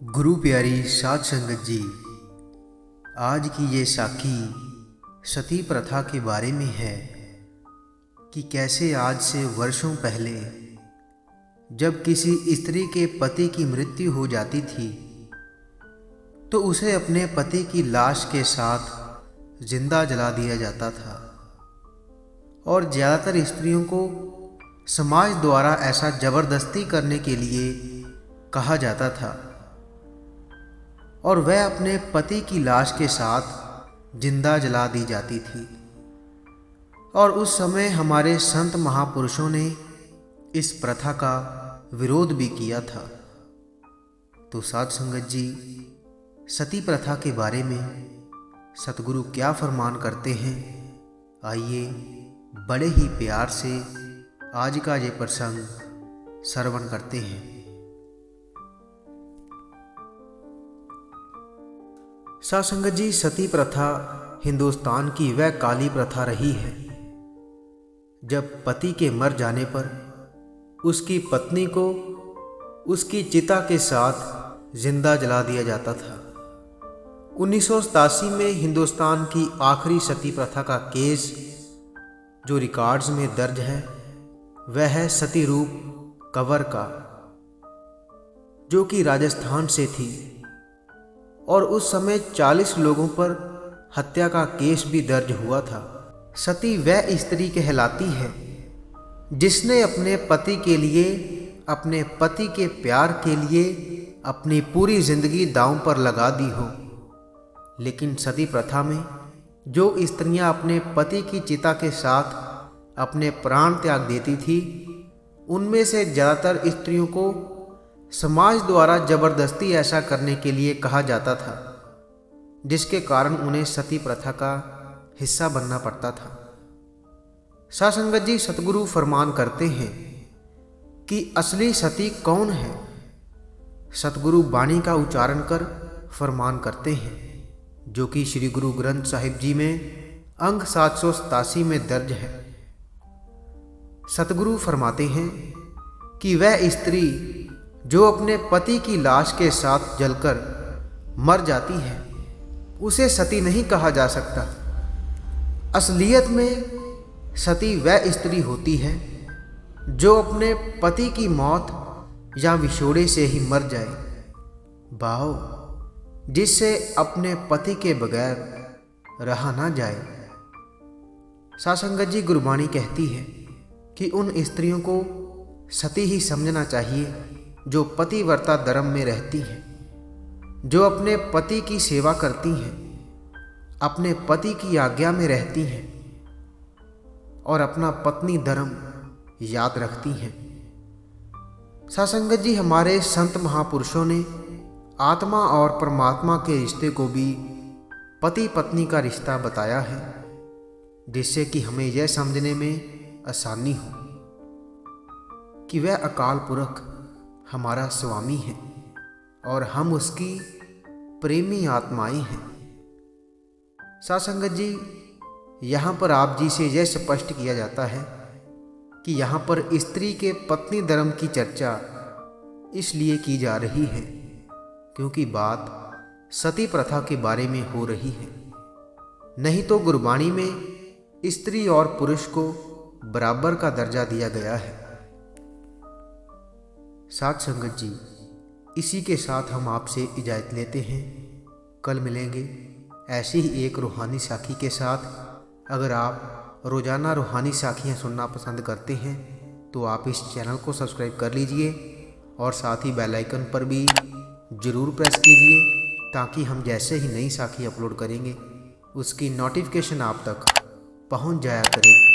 गुरु प्यारी साध संगत जी, आज की ये साखी सती प्रथा के बारे में है कि कैसे आज से वर्षों पहले जब किसी स्त्री के पति की मृत्यु हो जाती थी तो उसे अपने पति की लाश के साथ जिंदा जला दिया जाता था। और ज़्यादातर स्त्रियों को समाज द्वारा ऐसा जबरदस्ती करने के लिए कहा जाता था और वह अपने पति की लाश के साथ जिंदा जला दी जाती थी। और उस समय हमारे संत महापुरुषों ने इस प्रथा का विरोध भी किया था। तो साध संगत जी, सती प्रथा के बारे में सतगुरु क्या फरमान करते हैं, आइए बड़े ही प्यार से आज का ये प्रसंग श्रवण करते हैं। साध संगत जी, सती प्रथा हिंदुस्तान की वह काली प्रथा रही है जब पति के मर जाने पर उसकी पत्नी को उसकी चिता के साथ जिंदा जला दिया जाता था। 1987 में हिंदुस्तान की आखिरी सती प्रथा का केस जो रिकॉर्ड्स में दर्ज है वह है सती रूप कंवर का, जो कि राजस्थान से थी। और उस समय 40 लोगों पर हत्या का केस भी दर्ज हुआ था। सती वह स्त्री कहलाती है जिसने अपने पति के लिए, अपने पति के प्यार के लिए अपनी पूरी जिंदगी दांव पर लगा दी हो। लेकिन सती प्रथा में जो स्त्रियां अपने पति की चिता के साथ अपने प्राण त्याग देती थी, उनमें से ज़्यादातर स्त्रियों को समाज द्वारा जबरदस्ती ऐसा करने के लिए कहा जाता था, जिसके कारण उन्हें सती प्रथा का हिस्सा बनना पड़ता था। साध संगत जी, सतगुरु फरमान करते हैं कि असली सती कौन है। सतगुरु वाणी का उच्चारण कर फरमान करते हैं, जो कि श्री गुरु ग्रंथ साहिब जी में अंग 787 में दर्ज है। सतगुरु फरमाते हैं कि वह स्त्री जो अपने पति की लाश के साथ जलकर मर जाती है उसे सती नहीं कहा जा सकता। असलियत में सती वह स्त्री होती है जो अपने पति की मौत या विछोड़े से ही मर जाए, भाव जिससे अपने पति के बगैर रहा ना जाए। साध संगत जी, गुरबाणी कहती है कि उन स्त्रियों को सती ही समझना चाहिए जो पतिव्रता धर्म में रहती हैं, जो अपने पति की सेवा करती हैं, अपने पति की आज्ञा में रहती हैं और अपना पत्नी धर्म याद रखती हैं। साध संगत जी, हमारे संत महापुरुषों ने आत्मा और परमात्मा के रिश्ते को भी पति पत्नी का रिश्ता बताया है, जिससे कि हमें यह समझने में आसानी हो कि वह अकाल पुरख हमारा स्वामी है और हम उसकी प्रेमी आत्माएं हैं। साध संगत जी, यहाँ पर आप जी से यह स्पष्ट किया जाता है कि यहाँ पर स्त्री के पत्नी धर्म की चर्चा इसलिए की जा रही है क्योंकि बात सती प्रथा के बारे में हो रही है। नहीं तो गुरबाणी में स्त्री और पुरुष को बराबर का दर्जा दिया गया है। साध संगत जी, इसी के साथ हम आपसे इजाज़त लेते हैं। कल मिलेंगे ऐसी ही एक रूहानी साखी के साथ। अगर आप रोज़ाना रूहानी साखियाँ सुनना पसंद करते हैं तो आप इस चैनल को सब्सक्राइब कर लीजिए और साथ ही बेल आइकन पर भी ज़रूर प्रेस कीजिए ताकि हम जैसे ही नई साखी अपलोड करेंगे उसकी नोटिफिकेशन आप तक पहुंच जाया करेगी।